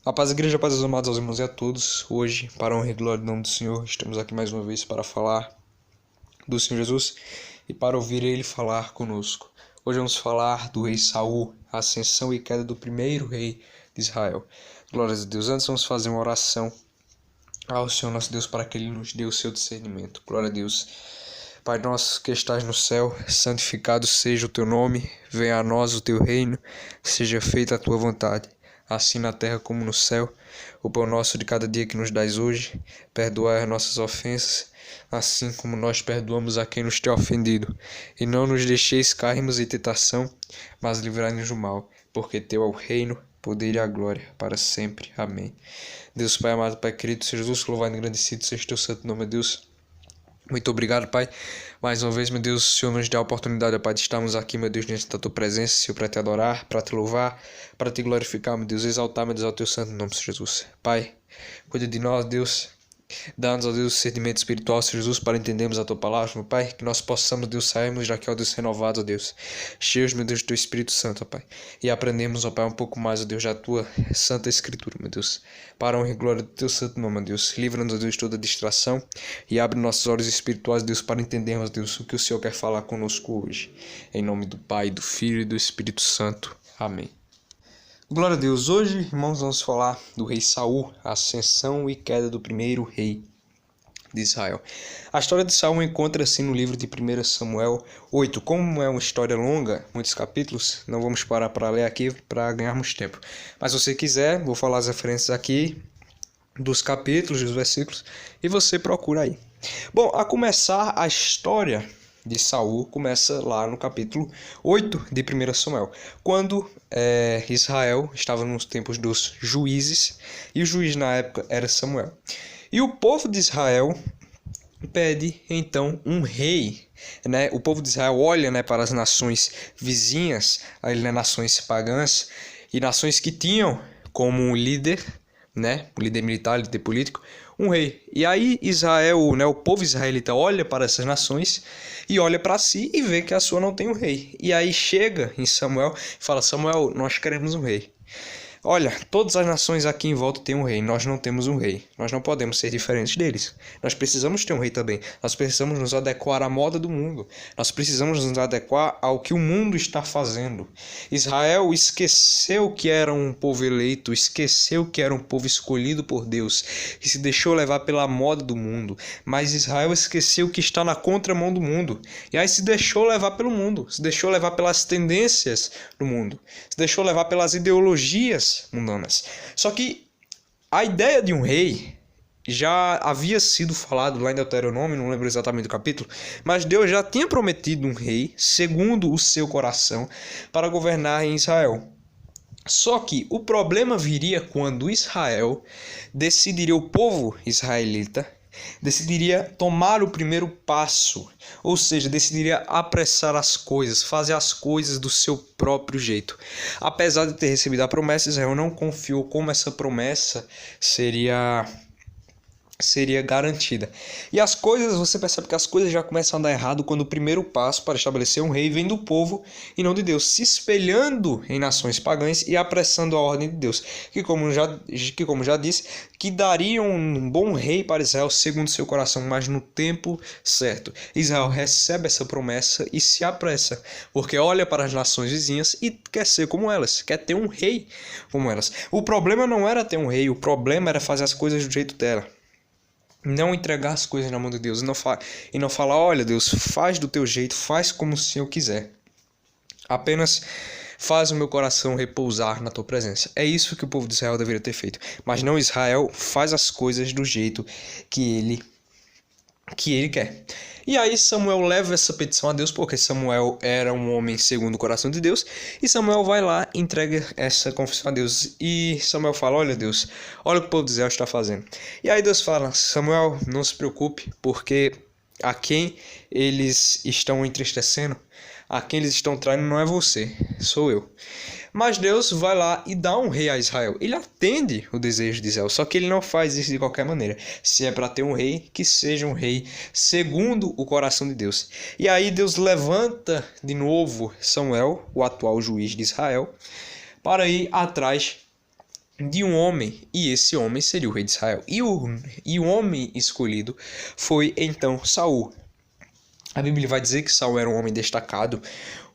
A paz, igreja, a paz, dos amados, aos irmãos e a todos. Hoje, para a honra e glória do nome do Senhor, estamos aqui mais uma vez para falar do Senhor Jesus e para ouvir Ele falar conosco. Hoje vamos falar do rei Saul, a ascensão e queda do primeiro rei de Israel. Glórias a Deus. Antes vamos fazer uma oração ao Senhor nosso Deus para que Ele nos dê o seu discernimento. Glória a Deus. Pai nosso que estás no céu, santificado seja o teu nome, venha a nós o teu reino, seja feita a tua vontade, assim na terra como no céu. O pão nosso de cada dia que nos dás hoje, perdoai as nossas ofensas, assim como nós perdoamos a quem nos tem ofendido. E não nos deixeis cairmos em tentação, mas livrai-nos do mal, porque teu é o reino, poder e a glória, para sempre. Amém. Deus Pai amado, Pai querido, seja Jesus, louvado e engrandecido, seja teu santo nome, Deus. Muito obrigado, Pai. Mais uma vez, meu Deus, o Senhor nos dá a oportunidade, Pai, de estarmos aqui, meu Deus, diante da Tua presença, Senhor, para Te adorar, para Te louvar, para Te glorificar, meu Deus, exaltar, meu Deus, ao Teu santo nome, Jesus. Pai, cuida de nós, Deus. Dá-nos, ó Deus, o discernimento espiritual, Senhor Jesus, para entendermos a Tua palavra, meu Pai, que nós possamos, Deus, sairmos daqui, ó Deus, renovados, ó Deus, cheios, meu Deus, do Teu Espírito Santo, ó Pai, e aprendemos, ó Pai, um pouco mais, ó Deus, da Tua Santa Escritura, meu Deus, para a honra e glória do Teu santo nome, ó Deus, livra-nos, ó Deus, de toda distração e abre nossos olhos espirituais, Deus, para entendermos, Deus, o que o Senhor quer falar conosco hoje, em nome do Pai, do Filho e do Espírito Santo. Amém. Glória a Deus. Hoje, irmãos, vamos falar do rei Saul, a ascensão e queda do primeiro rei de Israel. A história de Saul encontra-se no livro de 1 Samuel 8. Como é uma história longa, muitos capítulos, não vamos parar para ler aqui para ganharmos tempo. Mas se você quiser, vou falar as referências aqui dos capítulos, dos versículos, e você procura aí. Bom, a começar, a história de Saul começa lá no capítulo 8 de 1 Samuel, quando Israel estava nos tempos dos juízes, e o juiz na época era Samuel. E o povo de Israel pede então um rei, né? O povo de Israel olha, né, para as nações vizinhas, nações pagãs e nações que tinham como líder, né, o líder militar, líder político, um rei. E aí Israel, né, o povo israelita olha para essas nações e olha para si e vê que a sua não tem um rei. E aí chega em Samuel e fala: Samuel, nós queremos um rei. Olha, todas as nações aqui em volta têm um rei, nós não temos um rei. Nós não podemos ser diferentes deles. Nós precisamos ter um rei também. Nós precisamos nos adequar à moda do mundo. Nós precisamos nos adequar ao que o mundo está fazendo. Israel esqueceu que era um povo eleito, esqueceu que era um povo escolhido por Deus, que se deixou levar pela moda do mundo. Mas Israel esqueceu que está na contramão do mundo. E aí se deixou levar pelo mundo, se deixou levar pelas tendências do mundo, se deixou levar pelas ideologias mundanas. Só que a ideia de um rei já havia sido falado lá em Deuteronômio, não lembro exatamente do capítulo, mas Deus já tinha prometido um rei segundo o seu coração para governar em Israel. Só que o problema viria quando Israel decidiria, o povo israelita decidiria tomar o primeiro passo, ou seja, decidiria apressar as coisas, fazer as coisas do seu próprio jeito. Apesar de ter recebido a promessa, Israel não confiou como essa promessa seria garantida. E as coisas, você percebe que as coisas já começam a dar errado quando o primeiro passo para estabelecer um rei vem do povo e não de Deus, se espelhando em nações pagãs e apressando a ordem de Deus, que como já disse, que daria um bom rei para Israel segundo seu coração, mas no tempo certo. Israel recebe essa promessa e se apressa, porque olha para as nações vizinhas e quer ser como elas, quer ter um rei como elas. O problema não era ter um rei, o problema era fazer as coisas do jeito dela. Não entregar as coisas na mão de Deus e não falar: olha Deus, faz do teu jeito, faz como o Senhor quiser. Apenas faz o meu coração repousar na tua presença. É isso que o povo de Israel deveria ter feito. Mas não, Israel faz as coisas do jeito que ele quer. E aí Samuel leva essa petição a Deus, porque Samuel era um homem segundo o coração de Deus, e Samuel vai lá e entrega essa confissão a Deus. E Samuel fala: olha Deus, olha o que o povo de Israel está fazendo. E aí Deus fala: Samuel, não se preocupe, porque a quem eles estão entristecendo, a quem eles estão traindo não é você, sou eu. Mas Deus vai lá e dá um rei a Israel. Ele atende o desejo de Israel, só que ele não faz isso de qualquer maneira. Se é para ter um rei, que seja um rei segundo o coração de Deus. E aí Deus levanta de novo Samuel, o atual juiz de Israel, para ir atrás de um homem, e esse homem seria o rei de Israel. E o homem escolhido foi então Saul. A Bíblia vai dizer que Saul era um homem destacado,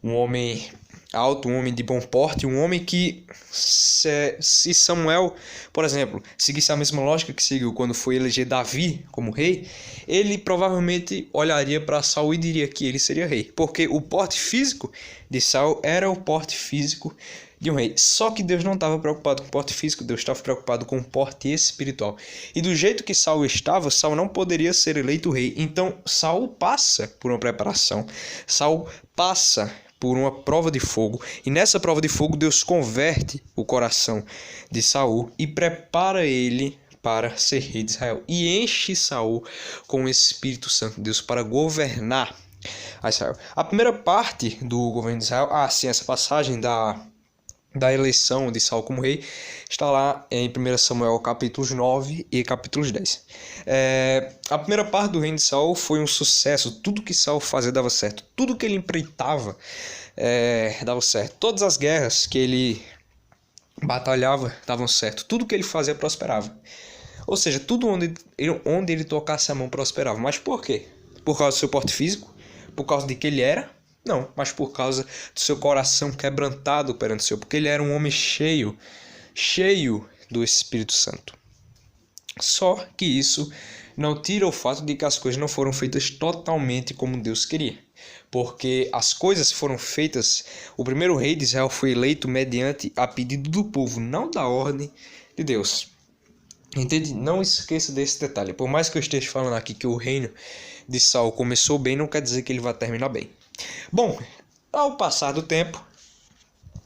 um homem alto, um homem de bom porte, um homem que, se Samuel, por exemplo, seguisse a mesma lógica que seguiu quando foi eleger Davi como rei, ele provavelmente olharia para Saul e diria que ele seria rei, porque o porte físico de Saul era o porte físico de um rei. Só que Deus não estava preocupado com o porte físico, Deus estava preocupado com o porte espiritual. E do jeito que Saul estava, Saul não poderia ser eleito rei. Então Saul passa por uma preparação, Saul passa por uma prova de fogo, e nessa prova de fogo Deus converte o coração de Saul e prepara ele para ser rei de Israel, e enche Saul com o Espírito Santo de Deus para governar a Israel. A primeira parte do governo de Israel, sim, essa passagem da eleição de Saul como rei, está lá em 1 Samuel capítulos 9 e capítulos 10. A primeira parte do reino de Saul foi um sucesso. Tudo que Saul fazia dava certo. Tudo que ele empreitava dava certo. Todas as guerras que ele batalhava davam certo. Tudo que ele fazia prosperava. Ou seja, tudo onde ele tocasse a mão prosperava. Mas por quê? Por causa do seu porte físico? Por causa de que ele era? Não, mas por causa do seu coração quebrantado perante o Senhor, porque ele era um homem cheio do Espírito Santo. Só que isso não tira o fato de que as coisas não foram feitas totalmente como Deus queria, porque as coisas foram feitas, o primeiro rei de Israel foi eleito mediante a pedido do povo, não da ordem de Deus. Entende? Não esqueça desse detalhe. Por mais que eu esteja falando aqui que o reino de Saul começou bem, não quer dizer que ele vai terminar bem. Bom, ao passar do tempo,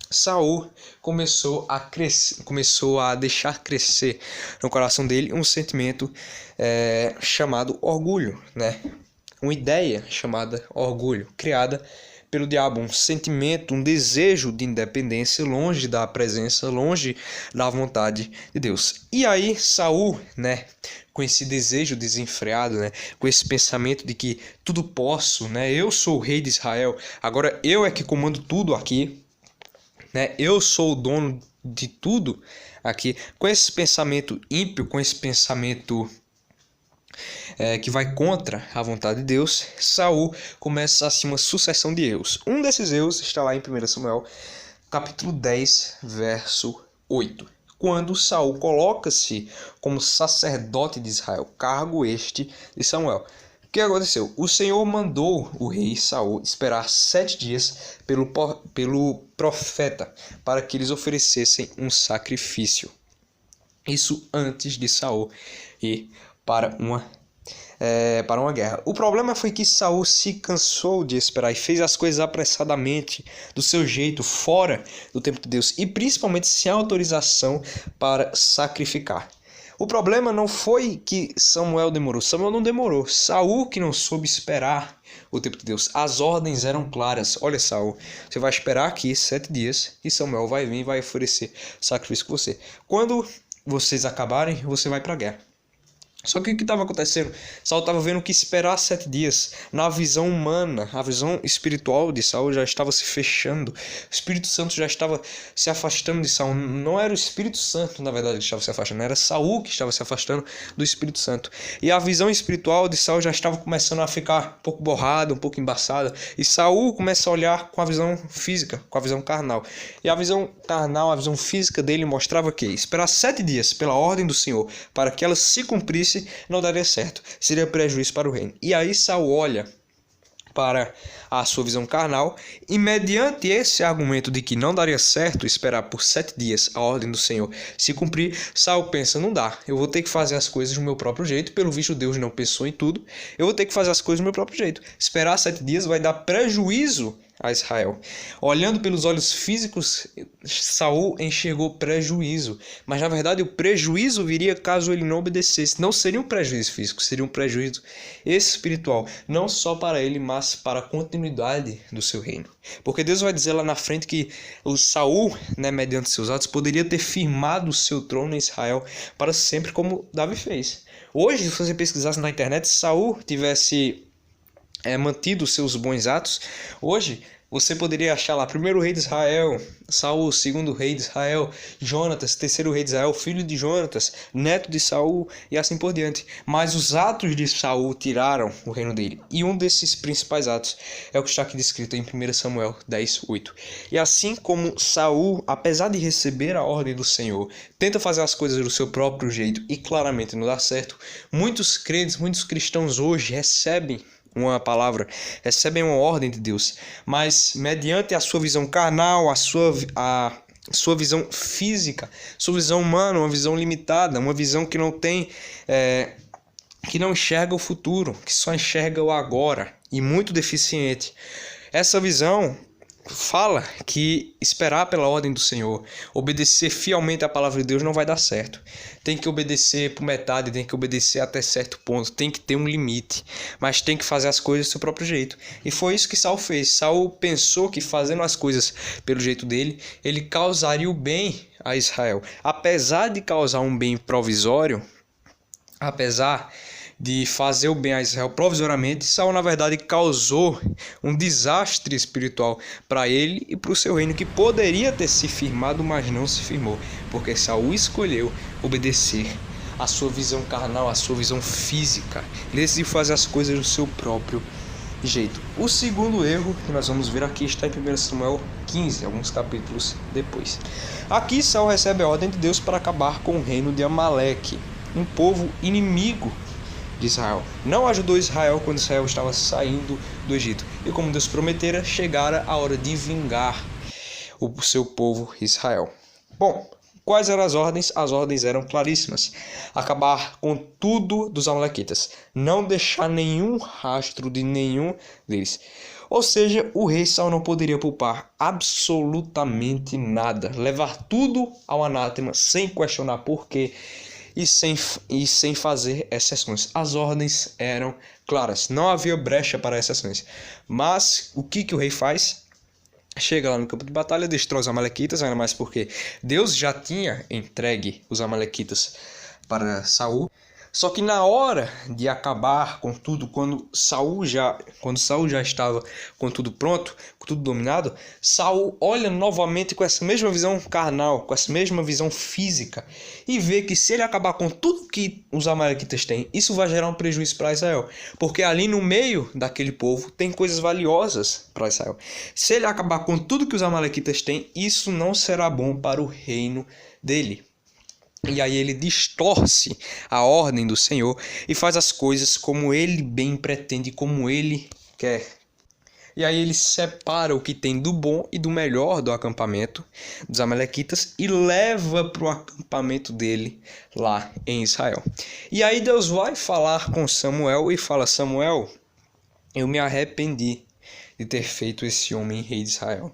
Saul começou a deixar crescer no coração dele um sentimento chamado orgulho, né? Uma ideia chamada orgulho, criada pelo diabo, um sentimento, um desejo de independência longe da presença, longe da vontade de Deus. E aí Saul, né, com esse desejo desenfreado, né, com esse pensamento de que tudo posso, né, eu sou o rei de Israel, agora eu é que comando tudo aqui, né, eu sou o dono de tudo aqui, com esse pensamento ímpio, com esse pensamento que vai contra a vontade de Deus, Saul começa assim uma sucessão de erros. Um desses erros está lá em 1 Samuel, capítulo 10, verso 8. Quando Saul coloca-se como sacerdote de Israel, cargo este de Samuel. O que aconteceu? O Senhor mandou o rei Saul esperar 7 dias pelo profeta para que eles oferecessem um sacrifício. Isso antes de Saul ir para uma guerra. O problema foi que Saul se cansou de esperar e fez as coisas apressadamente, do seu jeito, fora do tempo de Deus, e principalmente sem autorização para sacrificar. O problema não foi que Samuel não demorou. Saul que não soube esperar o tempo de Deus. As ordens eram claras. Olha, Saul, você vai esperar aqui 7 dias e Samuel vai vir e vai oferecer sacrifício com você. Quando vocês acabarem, você vai para a guerra. Só que o que estava acontecendo? Saul estava vendo que esperar 7 dias, na visão humana, a visão espiritual de Saul já estava se fechando. O Espírito Santo já estava se afastando de Saul. Não era o Espírito Santo, na verdade, que estava se afastando, era Saul que estava se afastando do Espírito Santo. E a visão espiritual de Saul já estava começando a ficar um pouco borrada, um pouco embaçada. E Saul começa a olhar com a visão física, com a visão carnal. E a visão carnal, a visão física dele mostrava que esperar 7 dias pela ordem do Senhor para que ela se cumprisse não daria certo, seria prejuízo para o reino. E aí Saul olha para a sua visão carnal e mediante esse argumento de que não daria certo esperar por 7 dias a ordem do Senhor se cumprir, Saul pensa, não dá, eu vou ter que fazer as coisas do meu próprio jeito, pelo visto Deus não pensou em tudo, eu vou ter que fazer as coisas do meu próprio jeito, esperar 7 dias vai dar prejuízo a Israel. Olhando pelos olhos físicos, Saul enxergou prejuízo, mas na verdade o prejuízo viria caso ele não obedecesse. Não seria um prejuízo físico, seria um prejuízo espiritual, não só para ele, mas para a continuidade do seu reino. Porque Deus vai dizer lá na frente que o Saul, né, mediante seus atos, poderia ter firmado o seu trono em Israel para sempre, como Davi fez. Hoje, se você pesquisasse na internet, se Saul tivesse mantido seus bons atos, hoje Você poderia achar lá, primeiro rei de Israel, Saul, segundo rei de Israel, Jonatas, terceiro rei de Israel, filho de Jonatas, neto de Saul e assim por diante. Mas os atos de Saul tiraram o reino dele. E um desses principais atos é o que está aqui descrito em 1 Samuel 10:8. E assim como Saul, apesar de receber a ordem do Senhor, tenta fazer as coisas do seu próprio jeito e claramente não dá certo, muitos crentes, muitos cristãos hoje recebem uma palavra, recebem uma ordem de Deus, mas mediante a sua visão carnal, a sua visão física, sua visão humana, uma visão limitada, uma visão que não tem, que não enxerga o futuro, que só enxerga o agora e muito deficiente. Essa visão fala que esperar pela ordem do Senhor, obedecer fielmente à palavra de Deus não vai dar certo. Tem que obedecer por metade, tem que obedecer até certo ponto, tem que ter um limite, mas tem que fazer as coisas do seu próprio jeito. E foi isso que Saul fez. Saul pensou que fazendo as coisas pelo jeito dele, ele causaria o bem a Israel. Apesar de causar um bem provisório, apesar de fazer o bem a Israel provisoriamente, Saul na verdade causou um desastre espiritual para ele e para o seu reino, que poderia ter se firmado, mas não se firmou, porque Saul escolheu obedecer à sua visão carnal, à sua visão física. Ele decidiu fazer as coisas do seu próprio jeito. O segundo erro que nós vamos ver aqui está em 1 Samuel 15, alguns capítulos depois. Aqui Saul recebe a ordem de Deus para acabar com o reino de Amaleque, um povo inimigo de Israel. Não ajudou Israel quando Israel estava saindo do Egito. E como Deus prometera, chegara a hora de vingar o seu povo Israel. Bom, quais eram as ordens? As ordens eram claríssimas. Acabar com tudo dos amalequitas. Não deixar nenhum rastro de nenhum deles. Ou seja, o rei Saul não poderia poupar absolutamente nada. Levar tudo ao anátema sem questionar porquê. E sem fazer exceções. As ordens eram claras, não havia brecha para exceções. Mas o que o rei faz? Chega lá no campo de batalha, destrói os amalequitas, ainda mais porque Deus já tinha entregue os amalequitas para Saul. Só que na hora de acabar com tudo, quando Saul já estava com tudo pronto, com tudo dominado, Saul olha novamente com essa mesma visão carnal, com essa mesma visão física, e vê que se ele acabar com tudo que os amalequitas têm, isso vai gerar um prejuízo para Israel, porque ali no meio daquele povo tem coisas valiosas para Israel. Se ele acabar com tudo que os amalequitas têm, isso não será bom para o reino dele. E aí ele distorce a ordem do Senhor e faz as coisas como ele bem pretende, como ele quer. E aí ele separa o que tem do bom e do melhor do acampamento dos amalequitas e leva para o acampamento dele lá em Israel. E aí Deus vai falar com Samuel e fala: Samuel, eu me arrependi de ter feito esse homem rei de Israel.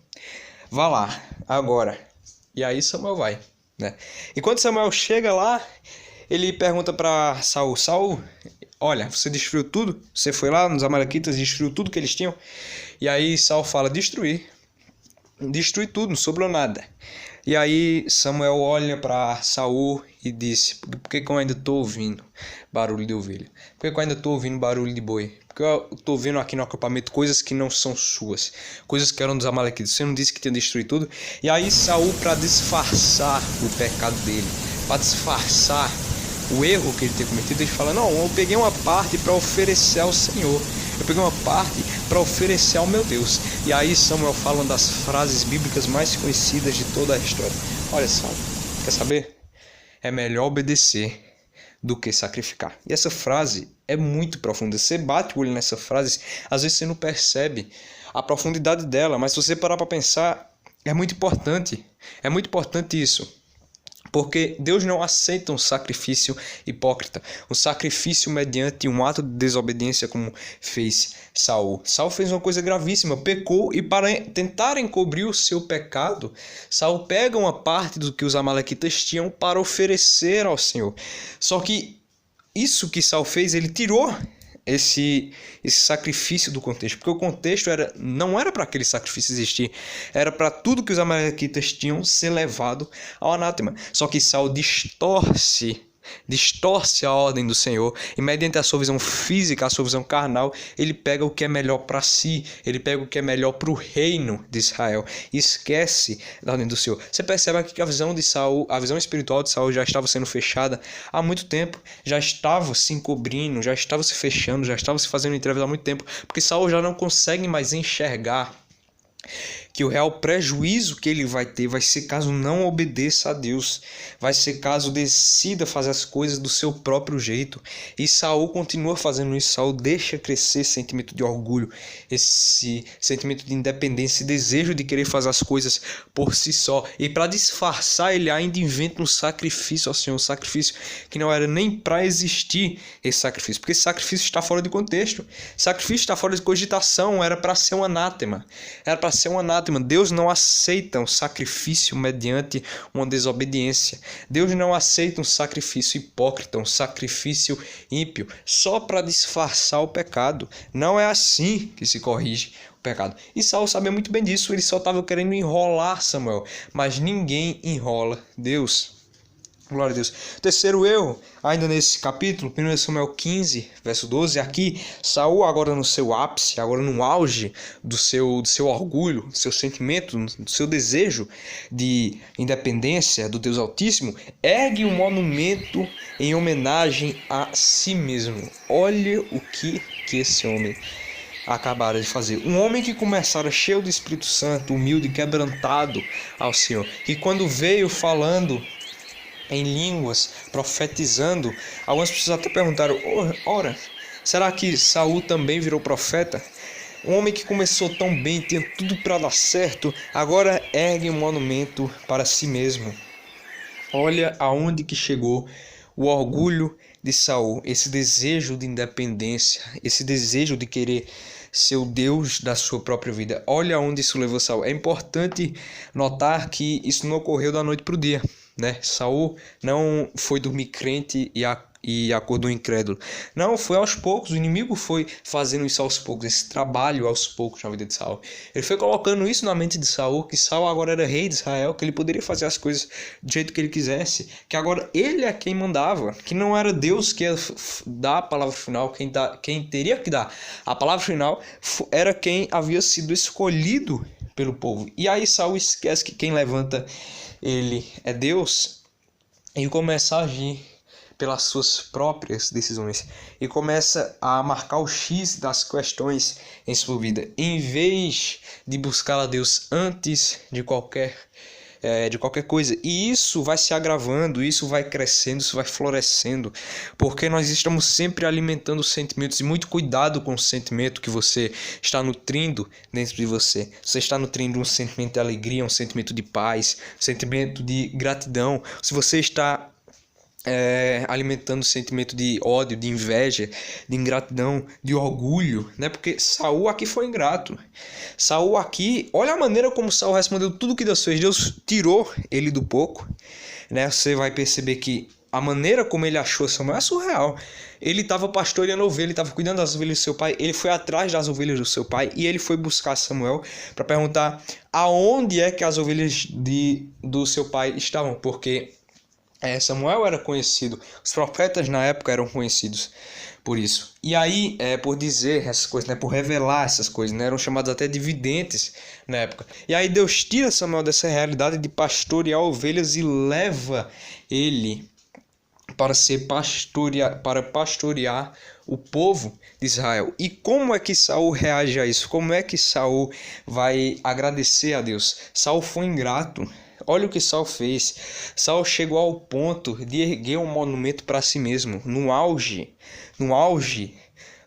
Vá lá, agora. E aí Samuel vai. E quando Samuel chega lá, ele pergunta para Saul: Saul, olha, você destruiu tudo? Você foi lá nos amalequitas e destruiu tudo que eles tinham? E aí Saul fala: destruí tudo, não sobrou nada. E aí Samuel olha para Saul e disse: por que eu ainda estou ouvindo barulho de ovelha? Por que eu ainda estou ouvindo barulho de boi? Porque eu estou vendo aqui no acampamento coisas que não são suas, coisas que eram dos amalequitas. Você não disse que tinha destruído tudo? E aí Saul, para disfarçar o pecado dele, para disfarçar o erro que ele tinha cometido, ele fala: não, eu peguei uma parte para oferecer ao Senhor, eu peguei uma parte para oferecer ao meu Deus. E aí Samuel fala uma das frases bíblicas mais conhecidas de toda a história. Olha só, quer saber? É melhor obedecer do que sacrificar. E essa frase é muito profunda. Você bate o olho nessa frase, às vezes você não percebe a profundidade dela, mas se você parar para pensar, é muito importante. É muito importante isso. Porque Deus não aceita um sacrifício hipócrita, um sacrifício mediante um ato de desobediência como fez Saul. Saul fez uma coisa gravíssima, pecou, e para tentar encobrir o seu pecado, Saul pega uma parte do que os amalequitas tinham para oferecer ao Senhor. Só que isso que Saul fez, ele tirou esse sacrifício do contexto, porque o contexto não era para aquele sacrifício existir, era para tudo que os amalequitas tinham ser levado ao anátema. Só que Saul distorce distorce a ordem do Senhor e, mediante a sua visão física, a sua visão carnal, ele pega o que é melhor para si, ele pega o que é melhor para o reino de Israel e esquece da ordem do Senhor. Você percebe aqui que a visão de Saul, a visão espiritual de Saul já estava sendo fechada há muito tempo, já estava se encobrindo, já estava se fechando, já estava se fazendo em trevas há muito tempo, porque Saul já não consegue mais enxergar que o real prejuízo que ele vai ter vai ser caso não obedeça a Deus, vai ser caso decida fazer as coisas do seu próprio jeito. E Saul continua fazendo isso. Saul deixa crescer esse sentimento de orgulho, esse sentimento de independência, esse desejo de querer fazer as coisas por si só. E para disfarçar, ele ainda inventa um sacrifício ao Senhor, um sacrifício que não era nem para existir esse sacrifício, porque esse sacrifício está fora de contexto. Sacrifício está fora de cogitação, era para ser um anátema. Era para ser um anátema. Deus não aceita um sacrifício mediante uma desobediência. Deus não aceita um sacrifício hipócrita, um sacrifício ímpio, só para disfarçar o pecado. Não é assim que se corrige o pecado. E Saul sabia muito bem disso, ele só estava querendo enrolar Samuel, mas ninguém enrola Deus. Glória a Deus. Terceiro erro, ainda nesse capítulo, 1 Samuel 15, verso 12, aqui, Saul agora no seu ápice, agora no auge do seu orgulho, do seu sentimento, do seu desejo de independência do Deus Altíssimo, ergue um monumento em homenagem a si mesmo. Olha o que esse homem acabara de fazer. Um homem que começara cheio do Espírito Santo, humilde, quebrantado ao Senhor, que quando veio falando em línguas, profetizando, algumas pessoas até perguntaram: ora, será que Saul também virou profeta? Um homem que começou tão bem, tinha tudo para dar certo, agora ergue um monumento para si mesmo. Olha aonde que chegou o orgulho de Saul, esse desejo de independência, esse desejo de querer ser o Deus da sua própria vida. Olha aonde isso levou Saul. É importante notar que isso não ocorreu da noite para o dia, né? Saul não foi dormir crente e acordou incrédulo. Não, foi aos poucos. O inimigo foi fazendo isso aos poucos, esse trabalho aos poucos na vida de Saul. Ele foi colocando isso na mente de Saul, que Saul agora era rei de Israel, que ele poderia fazer as coisas do jeito que ele quisesse, que agora ele é quem mandava, que não era Deus que ia dar a palavra final, quem teria que dar a palavra final era quem havia sido escolhido pelo povo. E aí Saul esquece que quem levanta ele é Deus e começa a agir pelas suas próprias decisões e começa a marcar o X das questões em sua vida, em vez de buscar a Deus antes de qualquer coisa. E isso vai se agravando, isso vai crescendo, isso vai florescendo, porque nós estamos sempre alimentando sentimentos. E muito cuidado com o sentimento que você está nutrindo dentro de você. Você está nutrindo um sentimento de alegria, um sentimento de paz, um sentimento de gratidão. Se você está alimentando o sentimento de ódio, de inveja, de ingratidão, de orgulho, né? Porque Saul aqui foi ingrato. Saul aqui, olha a maneira como Saul respondeu tudo que Deus fez. Deus tirou ele do pouco, né? Você vai perceber que a maneira como ele achou Samuel é surreal. Ele estava pastoreando ovelha, ele estava cuidando das ovelhas do seu pai, ele foi atrás das ovelhas do seu pai e ele foi buscar Samuel para perguntar aonde é que as ovelhas do seu pai estavam, porque Samuel era conhecido, os profetas na época eram conhecidos por isso. E aí, por dizer essas coisas, né, por revelar essas coisas, né, eram chamados até de videntes na época. E aí Deus tira Samuel dessa realidade de pastorear ovelhas e leva ele para pastorear o povo de Israel. E como é que Saul reage a isso? Como é que Saul vai agradecer a Deus? Saul foi ingrato. Olha o que Saul fez. Saul chegou ao ponto de erguer um monumento para si mesmo, no auge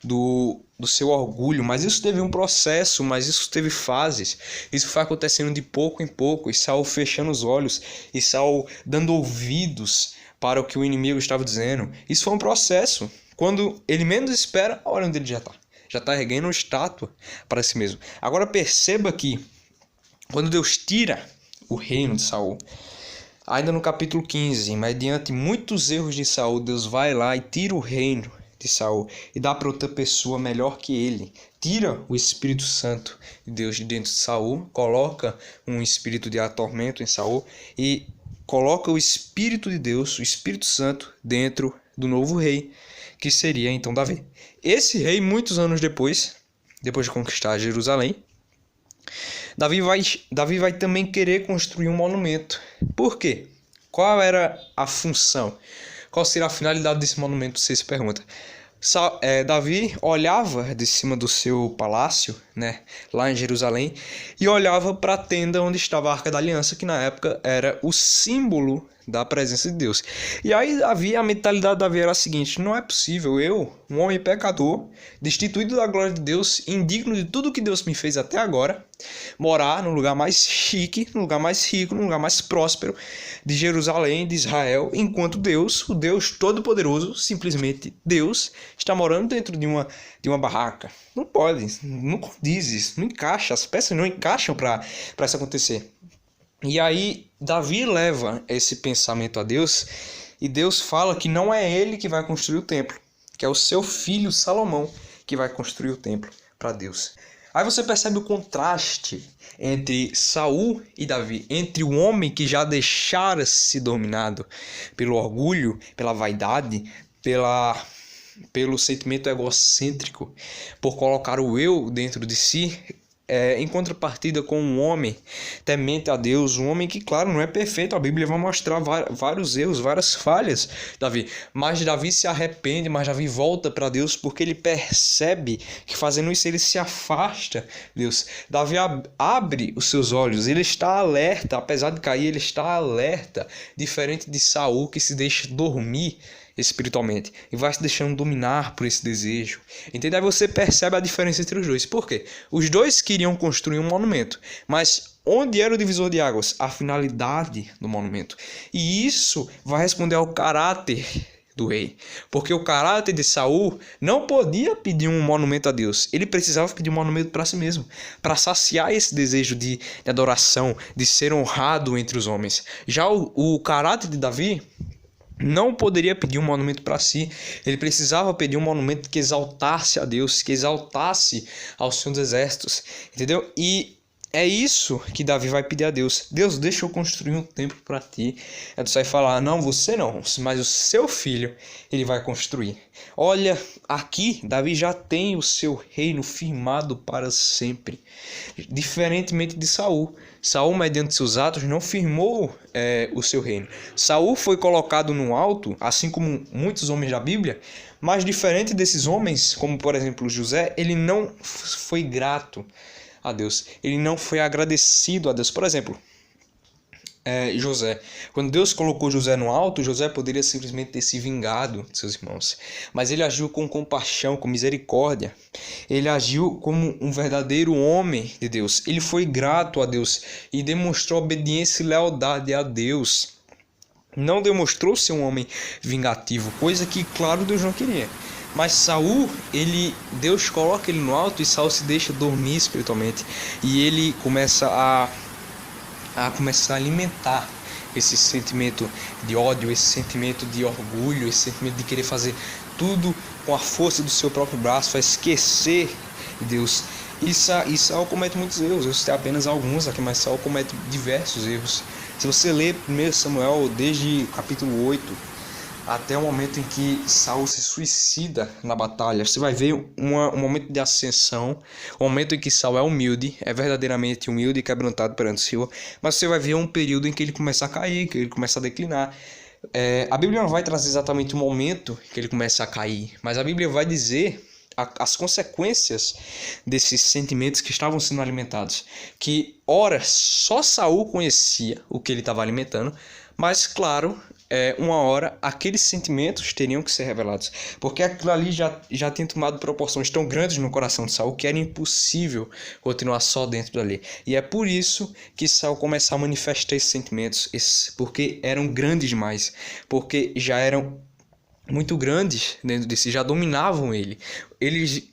do seu orgulho. Mas isso teve um processo, mas isso teve fases. Isso foi acontecendo de pouco em pouco, e Saul fechando os olhos, e Saul dando ouvidos para o que o inimigo estava dizendo. Isso foi um processo. Quando ele menos espera, olha onde ele já está. Já está erguendo uma estátua para si mesmo. Agora perceba que quando Deus tira o reino de Saul, ainda no capítulo 15, mediante muitos erros de Saul, Deus vai lá e tira o reino de Saul e dá para outra pessoa melhor que ele. Tira o Espírito Santo de Deus de dentro de Saul, coloca um espírito de atormento em Saul e coloca o Espírito de Deus, o Espírito Santo, dentro do novo rei, que seria então Davi. Esse rei, muitos anos depois de conquistar Jerusalém, Davi vai também querer construir um monumento. Por quê? Qual era a função? Qual seria a finalidade desse monumento, você se pergunta? Davi olhava de cima do seu palácio, né, lá em Jerusalém, e olhava para a tenda onde estava a Arca da Aliança, que na época era o símbolo da presença de Deus. E aí a mentalidade de Davi era a seguinte: não é possível eu, um homem pecador, destituído da glória de Deus, indigno de tudo que Deus me fez até agora, morar no lugar mais chique, no lugar mais rico, no lugar mais próspero de Jerusalém, de Israel, enquanto Deus, o Deus Todo-Poderoso, simplesmente Deus, está morando dentro de uma barraca. Não pode, não condiz isso, não encaixa, as peças não encaixam para isso acontecer. E aí Davi leva esse pensamento a Deus, e Deus fala que não é ele que vai construir o templo, que é o seu filho Salomão que vai construir o templo para Deus. Aí você percebe o contraste entre Saul e Davi, entre o homem que já deixara-se dominado pelo orgulho, pela vaidade, pelo sentimento egocêntrico, por colocar o eu dentro de si, em contrapartida com um homem temente a Deus, um homem que, claro, não é perfeito. A Bíblia vai mostrar vários erros, várias falhas, Davi. Mas Davi se arrepende, mas Davi volta para Deus porque ele percebe que fazendo isso ele se afasta de Deus. Davi abre os seus olhos, ele está alerta, apesar de cair, ele está alerta, diferente de Saul, que se deixa dormir espiritualmente e vai se deixando dominar por esse desejo. Entende? Aí você percebe a diferença entre os dois. Por quê? Os dois queriam construir um monumento, mas onde era o divisor de águas? A finalidade do monumento. E isso vai responder ao caráter do rei, porque o caráter de Saul não podia pedir um monumento a Deus, ele precisava pedir um monumento para si mesmo, para saciar esse desejo de adoração, de ser honrado entre os homens. Já o caráter de Davi não poderia pedir um monumento para si, ele precisava pedir um monumento que exaltasse a Deus, que exaltasse ao Senhor dos Exércitos, entendeu? E é isso que Davi vai pedir a Deus. Deus, deixa eu construir um templo para ti. Aí Deus vai falar, não, você não, mas o seu filho, ele vai construir. Olha, aqui Davi já tem o seu reino firmado para sempre, diferentemente de Saul. Saul, mediante seus atos, não firmou o seu reino. Saul foi colocado no alto, assim como muitos homens da Bíblia, mas diferente desses homens, como por exemplo José, ele não foi grato a Deus, ele não foi agradecido a Deus. Por exemplo, José, quando Deus colocou José no alto, José poderia simplesmente ter se vingado de seus irmãos, mas ele agiu com compaixão, com misericórdia, ele agiu como um verdadeiro homem de Deus, ele foi grato a Deus e demonstrou obediência e lealdade a Deus, não demonstrou ser um homem vingativo, coisa que, claro, Deus não queria. Mas Saul, Deus coloca ele no alto e Saul se deixa dormir espiritualmente, e ele começa a alimentar esse sentimento de ódio, esse sentimento de orgulho, esse sentimento de querer fazer tudo com a força do seu próprio braço, a esquecer Deus. E Saul comete muitos erros, eu citei apenas alguns aqui, mas Saul comete diversos erros. Se você ler 1 Samuel desde capítulo 8 até o momento em que Saul se suicida na batalha, você vai ver um momento de ascensão, um momento em que Saul é humilde, é verdadeiramente humilde e quebrantado perante o Senhor, mas você vai ver um período em que ele começa a cair, que ele começa a declinar. A Bíblia não vai trazer exatamente o momento que ele começa a cair, mas a Bíblia vai dizer as consequências desses sentimentos que estavam sendo alimentados, que ora só Saul conhecia o que ele estava alimentando, mas claro, uma hora aqueles sentimentos teriam que ser revelados, porque aquilo ali já tinha tomado proporções tão grandes no coração de Saul que era impossível continuar só dentro dali. E é por isso que Saul começou a manifestar esses sentimentos, porque eram grandes demais, porque já eram muito grandes dentro de si, já dominavam ele. Eles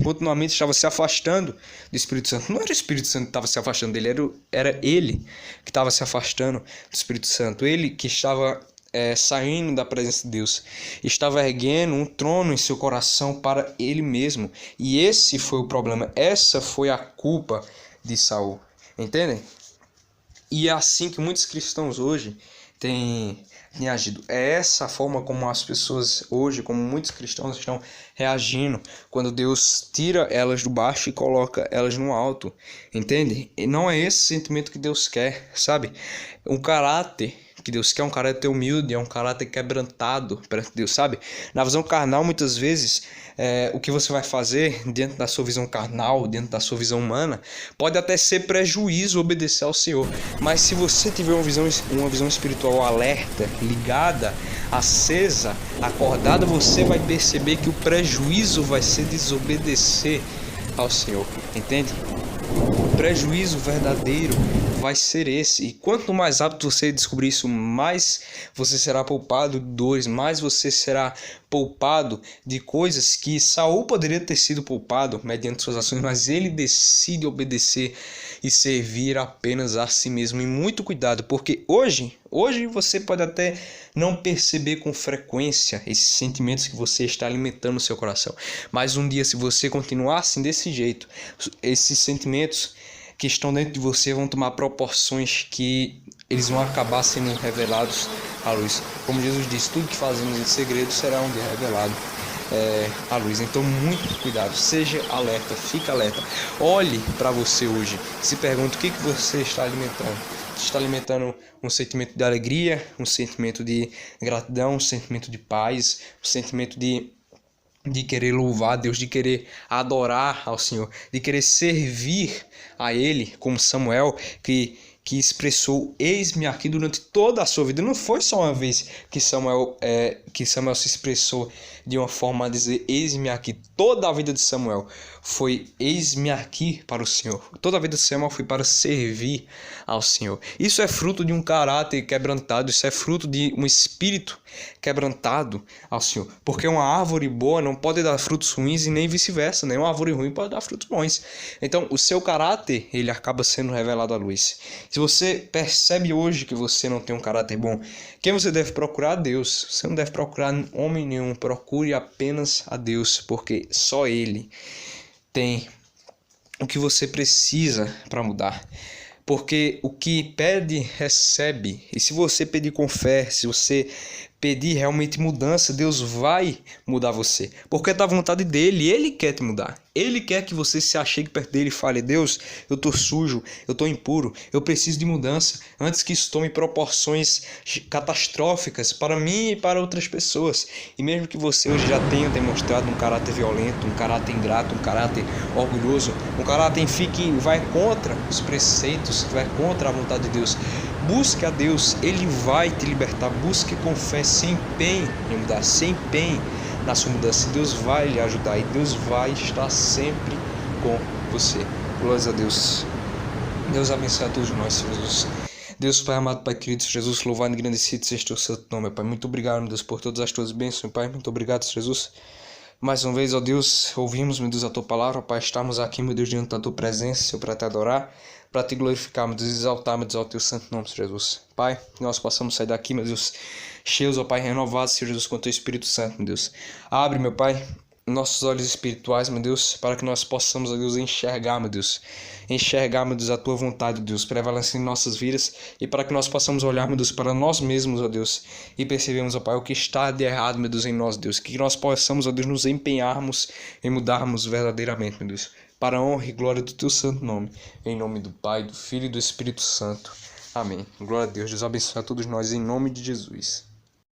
continuamente estavam se afastando do Espírito Santo. Não era o Espírito Santo que estava se afastando dele, era ele que estava se afastando do Espírito Santo. Ele que estava saindo da presença de Deus, estava erguendo um trono em seu coração para ele mesmo. E esse foi o problema, essa foi a culpa de Saul. Entendem? E é assim que muitos cristãos hoje têm agido. É essa a forma como as pessoas hoje, como muitos cristãos estão reagindo quando Deus tira elas do baixo e coloca elas no alto, entende? E não é esse sentimento que Deus quer, sabe? Um caráter que Deus quer é um caráter humilde, é um caráter quebrantado perante Deus, sabe? Na visão carnal, muitas vezes, o que você vai fazer dentro da sua visão carnal, dentro da sua visão humana, pode até ser prejuízo obedecer ao Senhor. Mas se você tiver uma visão espiritual alerta, ligada, acesa, acordada, você vai perceber que o prejuízo vai ser desobedecer ao Senhor, entende? O prejuízo verdadeiro vai ser esse. E quanto mais rápido você descobrir isso, mais você será poupado de dores, mais você será poupado de coisas que Saul poderia ter sido poupado mediante suas ações, mas ele decide obedecer e servir apenas a si mesmo. E muito cuidado, porque hoje você pode até não perceber com frequência esses sentimentos que você está alimentando no seu coração, mas um dia, se você continuar assim desse jeito, esses sentimentos que estão dentro de você vão tomar proporções que eles vão acabar sendo revelados à luz. Como Jesus disse, tudo que fazemos em segredo será um dia revelado à luz. Então, muito cuidado, seja alerta, fique alerta. Olhe para você hoje, se pergunte o que você está alimentando. Você está alimentando um sentimento de alegria, um sentimento de gratidão, um sentimento de paz, um sentimento de querer louvar a Deus, de querer adorar ao Senhor, de querer servir a Ele, como Samuel, que expressou eis-me aqui durante toda a sua vida. Não foi só uma vez que Samuel se expressou de uma forma a dizer eis-me aqui. Toda a vida de Samuel foi eis-me aqui para o Senhor. Toda a vida de Samuel foi para servir ao Senhor. Isso é fruto de um caráter quebrantado, isso é fruto de um espírito quebrantado ao Senhor. Porque uma árvore boa não pode dar frutos ruins e nem vice-versa, nem uma árvore ruim pode dar frutos bons. Então, o seu caráter, ele acaba sendo revelado à luz. Se você percebe hoje que você não tem um caráter bom, quem você deve procurar? A Deus. Você não deve procurar homem nenhum, procure apenas a Deus, porque só Ele tem o que você precisa para mudar. Porque o que pede, recebe. E se você pedir com fé, se você pedir realmente mudança, Deus vai mudar você. Porque é da vontade dele, ele quer te mudar. Ele quer que você se achegue perto dele e fale: Deus, eu estou sujo, eu estou impuro, eu preciso de mudança. Antes que isso tome proporções catastróficas para mim e para outras pessoas. E mesmo que você hoje já tenha demonstrado um caráter violento, um caráter ingrato, um caráter orgulhoso, um caráter, enfim, que vai contra os preceitos, que vai contra a vontade de Deus, busque a Deus, Ele vai te libertar. Busque com fé, sem empenho em mudar, sem empenho na sua mudança. Deus vai lhe ajudar e Deus vai estar sempre com você. Glórias a Deus. Deus abençoe a todos nós, Senhor Jesus. Deus, Pai amado, Pai querido, Jesus, louvado e engrandecido seja o teu santo nome, Pai. Muito obrigado, meu Deus, por todas as tuas bênçãos, Pai. Muito obrigado, Jesus. Mais uma vez, ó Deus, ouvimos, meu Deus, a tua palavra, Pai. Estamos aqui, meu Deus, diante da tua presença, Senhor, para te adorar, para te glorificar, meu Deus, exaltar, meu Deus, ao teu santo nome, Senhor Jesus. Pai, que nós possamos sair daqui, meu Deus, cheios, ó Pai, renovados, Senhor Jesus, com o teu Espírito Santo, meu Deus. Abre, meu Pai, nossos olhos espirituais, meu Deus, para que nós possamos, ó Deus, enxergar, meu Deus, a tua vontade, Deus, prevalece em nossas vidas, e para que nós possamos olhar, meu Deus, para nós mesmos, ó Deus, e percebemos, ó Pai, o que está de errado, meu Deus, em nós, Deus, que nós possamos, ó Deus, nos empenharmos em mudarmos verdadeiramente, meu Deus, para a honra e glória do teu santo nome, em nome do Pai, do Filho e do Espírito Santo. Amém. Glória a Deus. Deus abençoe a todos nós em nome de Jesus.